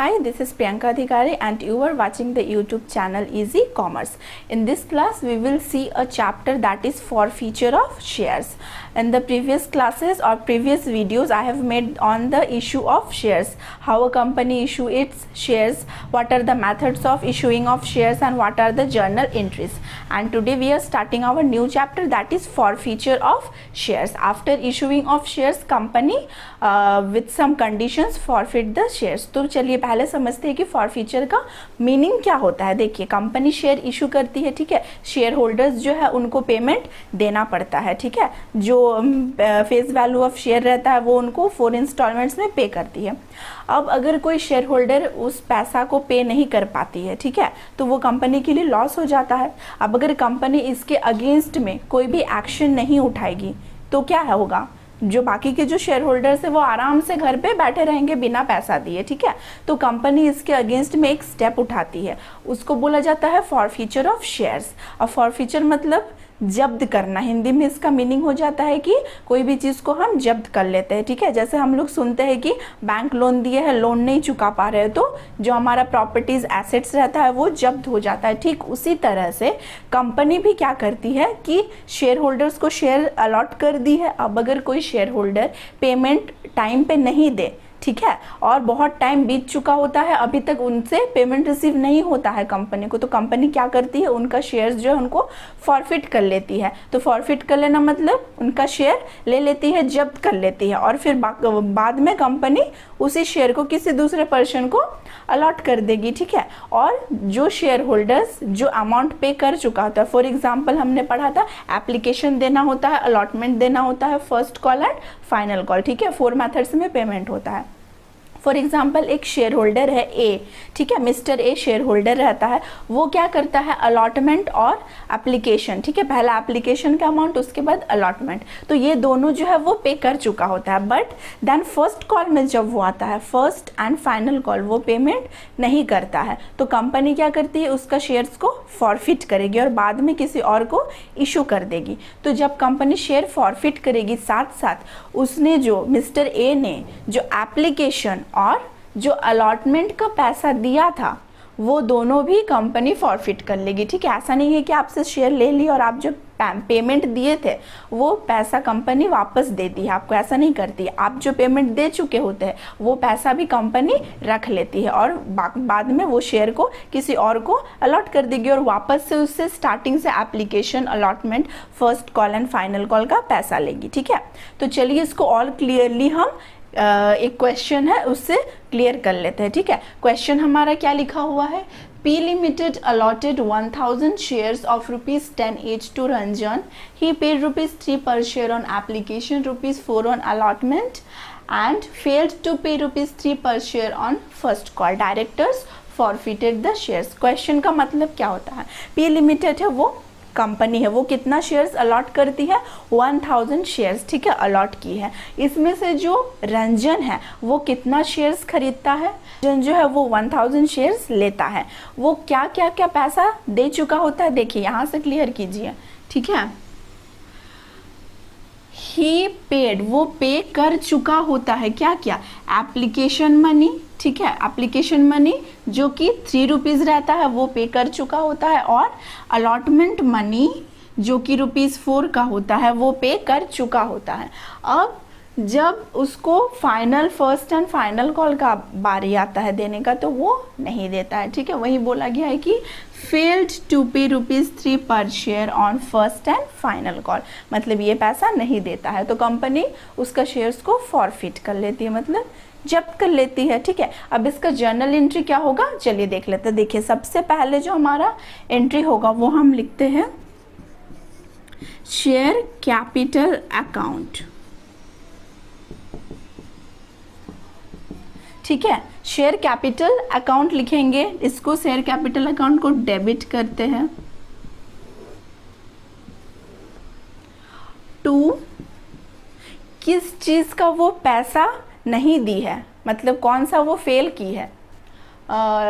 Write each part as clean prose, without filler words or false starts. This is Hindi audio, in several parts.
Hi, this is Priyanka Adhikari and you are watching the YouTube channel Easy Commerce. In this class, we will see a chapter that is forfeiture of shares. In the previous classes or previous videos, I have made on the issue of shares, how a company issue its shares, what are the methods of issuing of shares and what are the journal entries. And today we are starting our new chapter that is forfeiture of shares. After issuing of shares, company with some conditions forfeit the shares. तो चलिए पहले समझते हैं कि फॉरफीचर का मीनिंग क्या होता है। देखिए, कंपनी शेयर इशू करती है, ठीक है, शेयर होल्डर्स जो है उनको पेमेंट देना पड़ता है, ठीक है, जो फेस वैल्यू ऑफ शेयर रहता है वो उनको 4 इंस्टॉलमेंट्स में पे करती है। अब अगर कोई शेयर होल्डर उस पैसा को पे नहीं कर पाती है, ठीक है, तो वो कंपनी के लिए लॉस हो जाता है। अब अगर कंपनी इसके अगेंस्ट में कोई भी एक्शन नहीं उठाएगी तो क्या होगा, जो बाकी के जो शेयर होल्डर्स है वो आराम से घर पे बैठे रहेंगे बिना पैसा दिए, ठीक है। तो कंपनी इसके अगेंस्ट में एक स्टेप उठाती है, उसको बोला जाता है फॉरफीचर ऑफ शेयर्स। और फॉरफीचर मतलब जब्त करना, हिंदी में इसका मीनिंग हो जाता है कि कोई भी चीज़ को हम जब्त कर लेते हैं, ठीक है। जैसे हम लोग सुनते हैं कि बैंक लोन दिए है, लोन नहीं चुका पा रहे हैं, तो जो हमारा प्रॉपर्टीज एसेट्स रहता है वो जब्त हो जाता है। ठीक उसी तरह से कंपनी भी क्या करती है कि शेयर होल्डर्स को शेयर अलॉट कर दी है। अब अगर कोई शेयर होल्डर पेमेंट टाइम पे नहीं दे, ठीक है, और बहुत टाइम बीत चुका होता है, अभी तक उनसे पेमेंट रिसीव नहीं होता है कंपनी को, तो कंपनी क्या करती है, उनका शेयर्स जो है उनको फॉरफिट कर लेती है। तो फॉरफिट कर लेना मतलब उनका शेयर ले लेती है, जब्त कर लेती है, और फिर बाद में कंपनी उसी शेयर को किसी दूसरे पर्सन को अलॉट कर देगी, ठीक है। और जो शेयर होल्डर्स जो अमाउंट पे कर चुका होता है, फॉर एग्जाम्पल हमने पढ़ा था एप्लीकेशन देना होता है, अलॉटमेंट देना होता है, first call and final call, ठीक है, 4 मेथड्स में पेमेंट होता है। फॉर एग्जाम्पल एक शेयर होल्डर है ए, ठीक है, मिस्टर ए शेयर होल्डर रहता है, वो क्या करता है अलॉटमेंट और एप्लीकेशन, ठीक है, पहला एप्लीकेशन का अमाउंट उसके बाद अलॉटमेंट, तो ये दोनों जो है वो पे कर चुका होता है। बट देन फर्स्ट कॉल में जब वो आता है, फर्स्ट एंड फाइनल कॉल, वो पेमेंट नहीं करता है, तो कंपनी क्या करती है, उसका शेयर्स को फॉरफिट करेगी और बाद में किसी और को इशू कर देगी। तो जब कंपनी शेयर फॉरफिट करेगी, साथ साथ उसने जो मिस्टर ए ने जो एप्लीकेशन और जो अलॉटमेंट का पैसा दिया था वो दोनों भी कंपनी फॉरफिट कर लेगी, ठीक है। ऐसा नहीं है कि आपसे शेयर ले ली और आप जो पेमेंट दिए थे वो पैसा कंपनी वापस देती है आपको, ऐसा नहीं करती। आप जो पेमेंट दे चुके होते हैं वो पैसा भी कंपनी रख लेती है और बाद में वो शेयर को किसी और को अलॉट कर देगी और वापस से उससे स्टार्टिंग से application, allotment, first call and final call का पैसा लेगी, ठीक है। तो चलिए इसको और क्लियरली हम एक क्वेश्चन है उससे क्लियर कर लेते हैं, ठीक है। क्वेश्चन हमारा क्या लिखा हुआ है, P Limited allotted 1000 shares of ₹10 each to Ranjan. He paid ₹3 per share on application, ₹4 on allotment and failed to pay ₹3 per share on first call. Directors forfeited the shares. Question का मतलब क्या होता है, P Limited है वो कंपनी है, वो कितना शेयर्स अलॉट करती है, 1000 शेयर्स, ठीक है, अलॉट की है। इसमें से जो रंजन है वो कितना शेयर्स खरीदता है, रंजन जो है वो 1000 शेयर्स लेता है। वो क्या क्या क्या पैसा दे चुका होता है, देखिए यहाँ से क्लियर कीजिए, ठीक है। ही पेड, वो पे कर चुका होता है क्या क्या, एप्लीकेशन मनी, ठीक है, एप्लीकेशन मनी जो कि ₹3 रहता है वो पे कर चुका होता है, और अलॉटमेंट मनी जो कि ₹4 का होता है वो पे कर चुका होता है। अब जब उसको final, first and final call का बारी आता है देने का तो वो नहीं देता है, ठीक है। वही बोला गया है कि फेल्ड टू पे ₹3 पर share on first and final call, मतलब ये पैसा नहीं देता है, तो कंपनी उसका शेयर्स को फॉरफिट कर लेती है, मतलब जब्त कर लेती है, ठीक है। अब इसका जर्नल एंट्री क्या होगा, चलिए देख लेते हैं। देखिए सबसे पहले जो हमारा एंट्री होगा वो हम लिखते हैं शेयर कैपिटल अकाउंट, ठीक है, शेयर कैपिटल अकाउंट लिखेंगे, इसको शेयर कैपिटल अकाउंट को डेबिट करते हैं टू किस चीज का वो पैसा नहीं दी है, मतलब कौन सा वो फेल की है,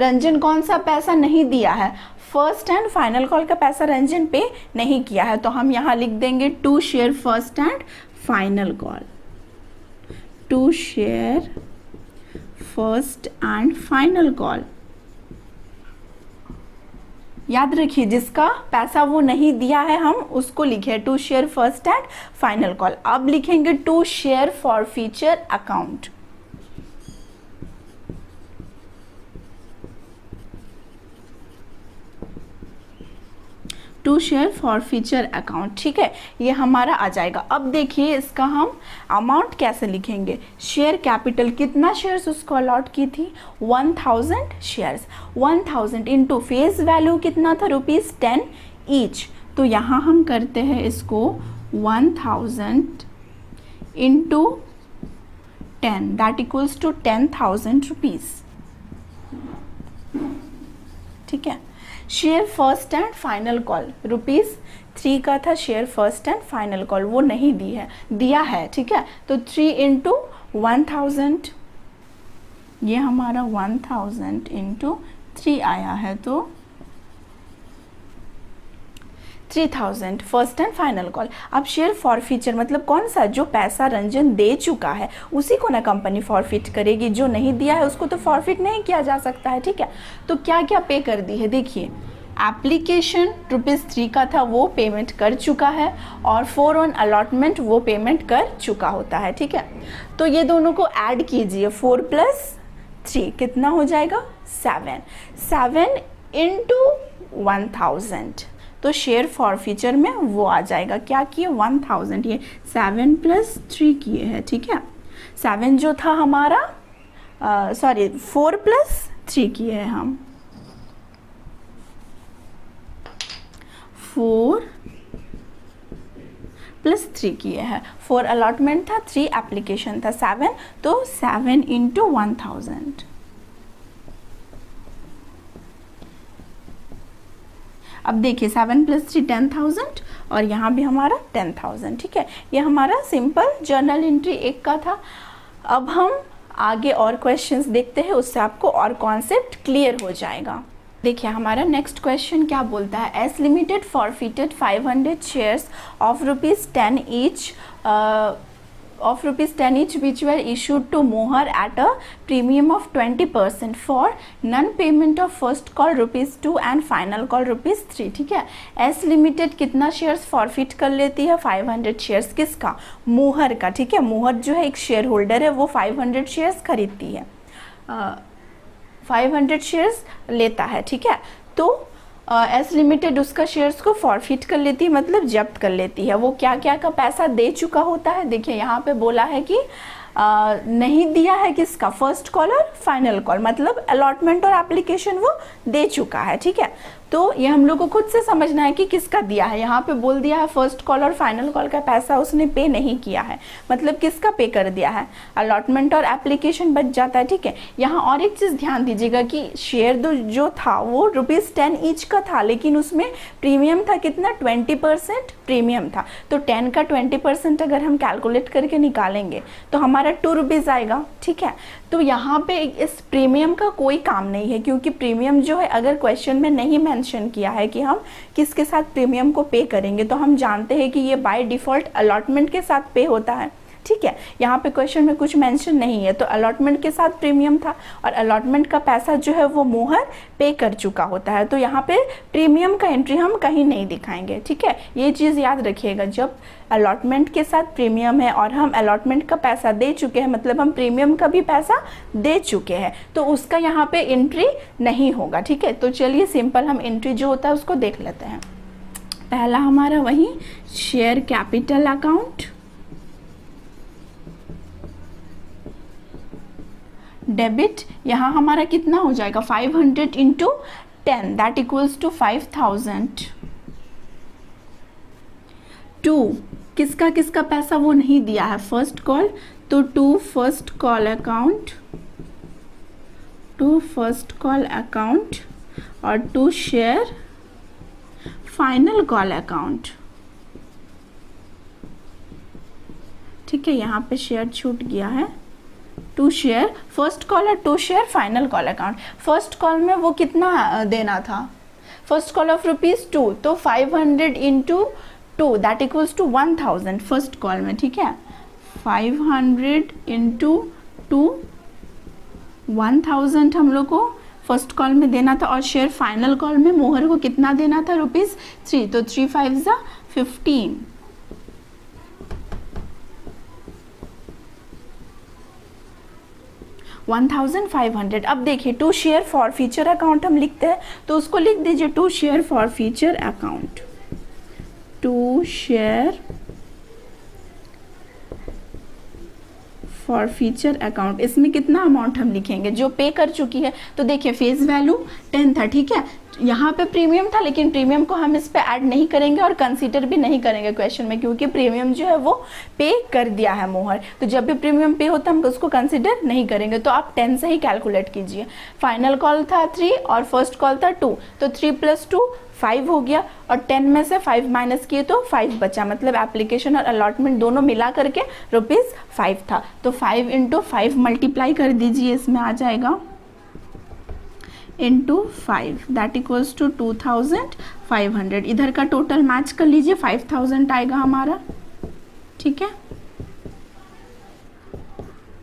रंजन कौन सा पैसा नहीं दिया है, फर्स्ट एंड फाइनल कॉल का पैसा रंजन पे नहीं किया है, तो हम यहाँ लिख देंगे to share first and final call, to share first and final call. याद रखिए जिसका पैसा वो नहीं दिया है हम उसको लिखे to share first and final call. अब लिखेंगे to share for future account. To share for future account, ठीक है, ये हमारा आ जाएगा। अब देखिए इसका हम अमाउंट कैसे लिखेंगे। शेयर कैपिटल कितना शेयर्स उसको अलॉट की थी 1000 शेयर्स। 1000 इंटू फेस वैल्यू कितना था ₹10 ईच। तो यहाँ हम करते हैं इसको 1000 into 10 that equals to 10,000 rupees, ठीक है। Share first and final call ₹3 का था। Share first and final call वो नहीं दिया है, ठीक है। तो 3 इंटू 1000, ये हमारा 1000 इंटू 3 आया है तो 3000 फर्स्ट एंड फाइनल कॉल। अब शेयर फॉरफीचर मतलब कौन सा, जो पैसा रंजन दे चुका है उसी को ना कंपनी फॉरफिट करेगी, जो नहीं दिया है उसको तो फॉरफिट नहीं किया जा सकता है, ठीक है। तो क्या क्या पे कर दी है देखिए, एप्लीकेशन ₹3 का था वो पेमेंट कर चुका है और 4 ऑन अलॉटमेंट वो पेमेंट कर चुका होता है, ठीक है। तो ये दोनों को ऐड कीजिए, 4 + 3 कितना हो जाएगा 7 इंटू 1000। तो शेयर फॉर फ्यूचर में वो आ जाएगा, क्या किए 1000, ये 7 + 3 किए हैं, ठीक है। 7 जो था हमारा 4 + 3 किए हैं हम, 4 + 3 किए हैं। 4 अलॉटमेंट था, 3 एप्लीकेशन था, 7 तो 7 इंटू 1000। अब देखिए 7 + 3 10,000 और यहाँ भी हमारा 10,000, ठीक है। ये हमारा सिंपल जर्नल एंट्री 1 का था। अब हम आगे और क्वेश्चंस देखते हैं, उससे आपको और कॉन्सेप्ट क्लियर हो जाएगा। देखिए हमारा नेक्स्ट क्वेश्चन क्या बोलता है, S limited forfeited 500 shares of ₹10 each which were issued to Mohar at a premium of 20% for non-payment of first call ₹2 and final call ₹3, ठीक है। एस लिमिटेड कितना शेयर्स फॉरफिट कर लेती है 500 शेयर्स, किसका, मोहर का, ठीक है। मोहर जो है एक शेयर होल्डर है, वो 500 शेयर्स खरीदती है, 500 शेयर्स लेता है, ठीक है। तो एस लिमिटेड उसका शेयर्स को फॉरफिट कर लेती है, मतलब जब्त कर लेती है। वो क्या क्या का पैसा दे चुका होता है, देखिए यहाँ पे बोला है कि नहीं दिया है किसका, फर्स्ट कॉल और फाइनल कॉल, मतलब अलॉटमेंट और एप्लीकेशन वो दे चुका है, ठीक है। तो ये हम लोग को खुद से समझना है कि किसका दिया है। यहाँ पे बोल दिया है फर्स्ट कॉल और फाइनल कॉल का पैसा उसने पे नहीं किया है, मतलब किसका पे कर दिया है, अलॉटमेंट और एप्लीकेशन बच जाता है, ठीक है। यहाँ और एक चीज़ ध्यान दीजिएगा कि शेयर जो था वो ₹10 ईच का था, लेकिन उसमें प्रीमियम था कितना, 20% प्रीमियम था। तो 10 का 20% अगर हम कैलकुलेट करके निकालेंगे तो हमारा ₹2 आएगा, ठीक है। तो यहाँ पे इस प्रीमियम का कोई काम नहीं है, क्योंकि प्रीमियम जो है अगर क्वेश्चन में नहीं मेंशन किया है कि हम किसके साथ प्रीमियम को पे करेंगे, तो हम जानते हैं कि ये बाय डिफ़ॉल्ट अलॉटमेंट के साथ पे होता है, ठीक है। यहाँ पे क्वेश्चन में कुछ मेंशन नहीं है, तो अलॉटमेंट के साथ प्रीमियम था और अलॉटमेंट का पैसा जो है वो मोहर पे कर चुका होता है। तो यहाँ पे प्रीमियम का एंट्री हम कहीं नहीं दिखाएंगे, ठीक है। ये चीज़ याद रखिएगा, जब अलॉटमेंट के साथ प्रीमियम है और हम अलॉटमेंट का पैसा दे चुके हैं, मतलब हम प्रीमियम का भी पैसा दे चुके हैं, तो उसका यहाँ पे एंट्री नहीं होगा, ठीक है। तो चलिए सिंपल हम एंट्री जो होता है उसको देख लेते हैं। पहला हमारा वही शेयर कैपिटल अकाउंट, डेबिट, यहाँ हमारा कितना हो जाएगा 500 इंटू 10 दैट इक्वल्स टू 5000। 2 किसका किसका पैसा वो नहीं दिया है, फर्स्ट कॉल, तो 2 first call account, 2 first call account और 2 शेयर फाइनल कॉल अकाउंट, ठीक है। यहाँ पे शेयर छूट गया है, 2 शेयर फर्स्ट कॉल और 2 share final call account. First call में वो कितना देना था, फर्स्ट कॉल ऑफ ₹2, तो 500 into 2 that equals to 1000 first call में, ठीक है। 500 इंटू 2 1000 हम लोग को फर्स्ट कॉल में देना था और शेयर फाइनल कॉल में मोहर को कितना देना था, ₹3। तो 3 5 ज़ा 15। 1500। अब देखिए to share for future account हम लिखते हैं तो उसको लिख दीजिए to share for future account. To share for future account, इसमें कितना अमाउंट हम लिखेंगे जो पे कर चुकी है। तो देखिए फेस वैल्यू 10 था, ठीक है, यहाँ पे प्रीमियम था लेकिन प्रीमियम को हम इस पे ऐड नहीं करेंगे और कंसीडर भी नहीं करेंगे क्वेश्चन में, क्योंकि प्रीमियम जो है वो पे कर दिया है मोहर। तो जब भी प्रीमियम पे होता है हम उसको कंसीडर नहीं करेंगे। तो आप 10 से ही कैलकुलेट कीजिए। फाइनल कॉल था 3 और फर्स्ट कॉल था 2, तो 3 + 2 5 हो गया और 10 में से 5 माइनस किए तो 5 बचा, मतलब एप्लीकेशन और अलॉटमेंट दोनों मिला करके ₹5 था। तो 5 × 5 मल्टीप्लाई कर दीजिए, इसमें आ जाएगा इंटू 5 दैट इक्वल्स टू 2500। इधर का टोटल मैच कर लीजिए, 5000 आएगा हमारा, ठीक है,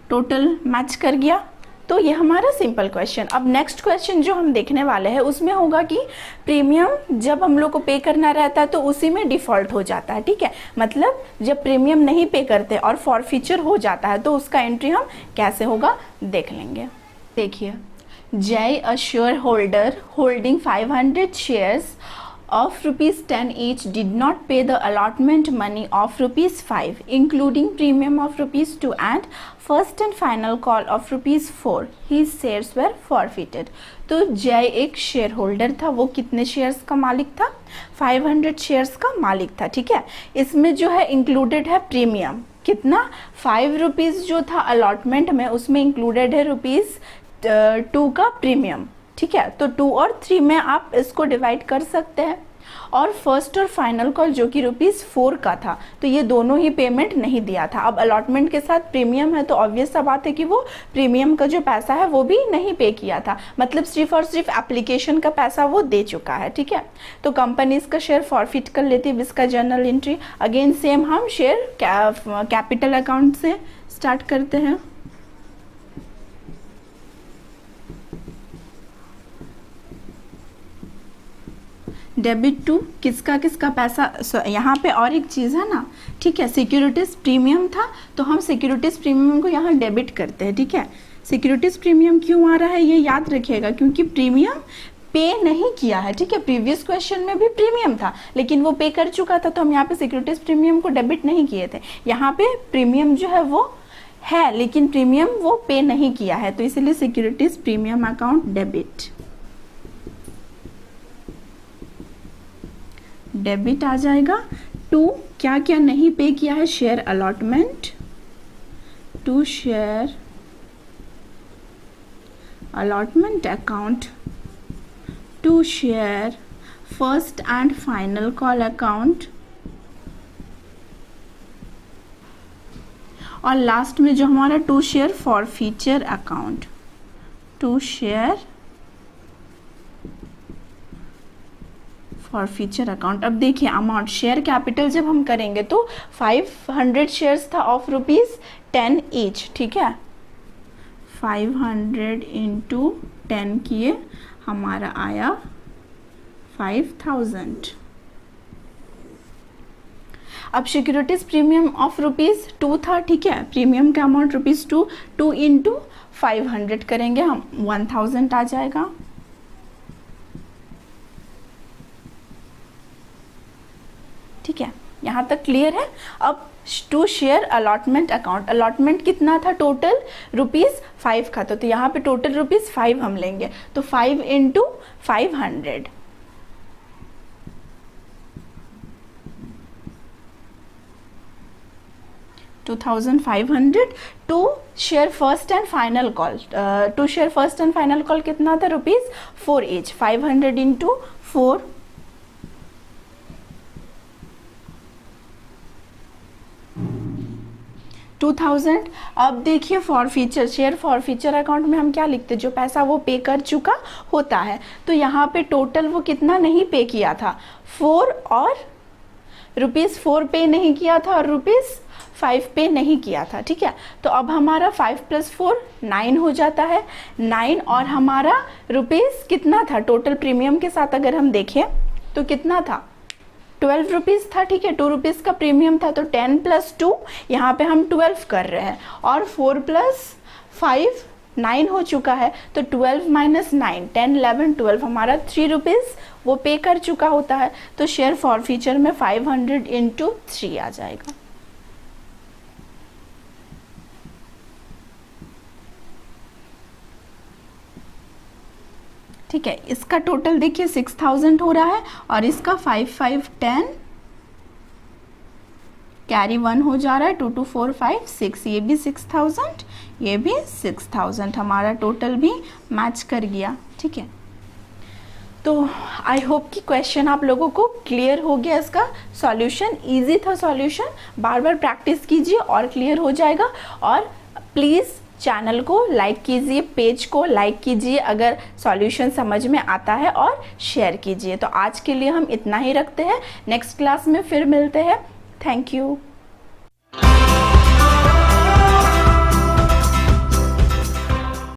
टोटल मैच कर गया। तो ये हमारा सिंपल क्वेश्चन। अब नेक्स्ट क्वेश्चन जो हम देखने वाले हैं उसमें होगा कि प्रीमियम जब हम लोग को पे करना रहता है तो उसी में डिफ़ॉल्ट हो जाता है, ठीक है, मतलब जब प्रीमियम नहीं पे करते और फॉरफीचर हो जाता है तो उसका एंट्री हम कैसे होगा देख लेंगे। देखिए, Jay, a shareholder holding 500 shares of ₹10 each, did not pay the allotment money of ₹5, including premium of ₹2 and first and final call of ₹4. His shares were forfeited. तो जय एक शेयर होल्डर था, वो कितने शेयर्स का मालिक था, 500 शेयर्स का मालिक था, ठीक है। इसमें जो है इंक्लूडेड है प्रीमियम, कितना, ₹5 जो था अलॉटमेंट में उसमें इंक्लूडेड है ₹2 का प्रीमियम, ठीक है। तो 2 और 3 में आप इसको डिवाइड कर सकते हैं। और फर्स्ट और फाइनल कॉल जो कि ₹4 का था, तो ये दोनों ही पेमेंट नहीं दिया था। अब अलॉटमेंट के साथ प्रीमियम है तो ऑब्वियस सा बात है कि वो प्रीमियम का जो पैसा है वो भी नहीं पे किया था, मतलब सिर्फ और सिर्फ एप्लीकेशन का पैसा वो दे चुका है, ठीक है। तो कंपनी इसका शेयर फॉरफिट कर लेती है, इसका जर्नल एंट्री। अगेन सेम हम शेयर कैपिटल अकाउंट से स्टार्ट करते हैं। डेबिट टू किसका किसका पैसा, यहाँ पे और एक चीज़ है ना, ठीक है, सिक्योरिटीज़ प्रीमियम था तो हम सिक्योरिटीज़ प्रीमियम को यहाँ डेबिट करते हैं, ठीक है। सिक्योरिटीज़ प्रीमियम क्यों आ रहा है ये याद रखिएगा, क्योंकि प्रीमियम पे नहीं किया है, ठीक है। प्रीवियस क्वेश्चन में भी प्रीमियम था लेकिन वो पे कर चुका था, तो हम यहाँ पे सिक्योरिटीज़ प्रीमियम को डेबिट नहीं किए थे। यहाँ पे प्रीमियम जो है वो है लेकिन प्रीमियम वो पे नहीं किया है, तो इसलिए सिक्योरिटीज़ प्रीमियम अकाउंट डेबिट आ जाएगा। टू क्या क्या नहीं पे किया है, share allotment, to share allotment account, to share first and final call account, और लास्ट में जो हमारा to share for future account, to share for future account. अब देखिए अमाउंट, शेयर कैपिटल जब हम करेंगे तो 500 शेयर्स था ऑफ ₹10 ईच, ठीक है, 500 × 10 किए हमारा आया 5000। अब सिक्योरिटीज प्रीमियम ऑफ ₹2 था, ठीक है, प्रीमियम का अमाउंट ₹2, 2 × 500 करेंगे हम 1000 आ जाएगा, ठीक है, यहाँ तक क्लियर है। अब to share allotment account, allotment कितना था टोटल, ₹5 का था, तो यहाँ पे टोटल ₹5 हम लेंगे, तो 5 × 500, $2500। To share first and final call, to share first and final call कितना था, ₹4 ईच, 500 × 4, 2000। अब देखिए for future, share for future account में हम क्या लिखते हैं, जो पैसा वो पे कर चुका होता है, तो यहाँ पे टोटल वो कितना नहीं पे किया था, 4 और ₹4 पे नहीं किया था और 5 पे नहीं किया था, ठीक है। तो अब हमारा 5 + 4 9 हो जाता है, 9, और हमारा रुपीज़ कितना था टोटल प्रीमियम के साथ अगर हम देखें तो कितना था, 12 रुपीज़ था, ठीक है। 2 रुपीज़ का प्रीमियम था, तो 10 + 2, यहाँ पे हम 12 कर रहे हैं, और 4 + 5 9 हो चुका है, तो 12 - 9 10 11 12 हमारा 3 रुपीज़ वो पे कर चुका होता है। तो शेयर फॉर फ्यूचर में 500 × 3 आ जाएगा। ठीक है, इसका टोटल देखिए 6000 हो रहा है, और इसका 5 5 10 कैरी 1 हो जा रहा है, 2 2 4 5 6, ये भी 6000, ये भी 6000, हमारा टोटल भी मैच कर गया, ठीक है। तो आई होप कि क्वेश्चन आप लोगों को क्लियर हो गया। इसका सॉल्यूशन इजी था, सॉल्यूशन बार बार प्रैक्टिस कीजिए और क्लियर हो जाएगा। और प्लीज़ चैनल को लाइक कीजिए, पेज को लाइक कीजिए अगर सॉल्यूशन समझ में आता है, और शेयर कीजिए। तो आज के लिए हम इतना ही रखते हैं, नेक्स्ट क्लास में फिर मिलते हैं। Thank you.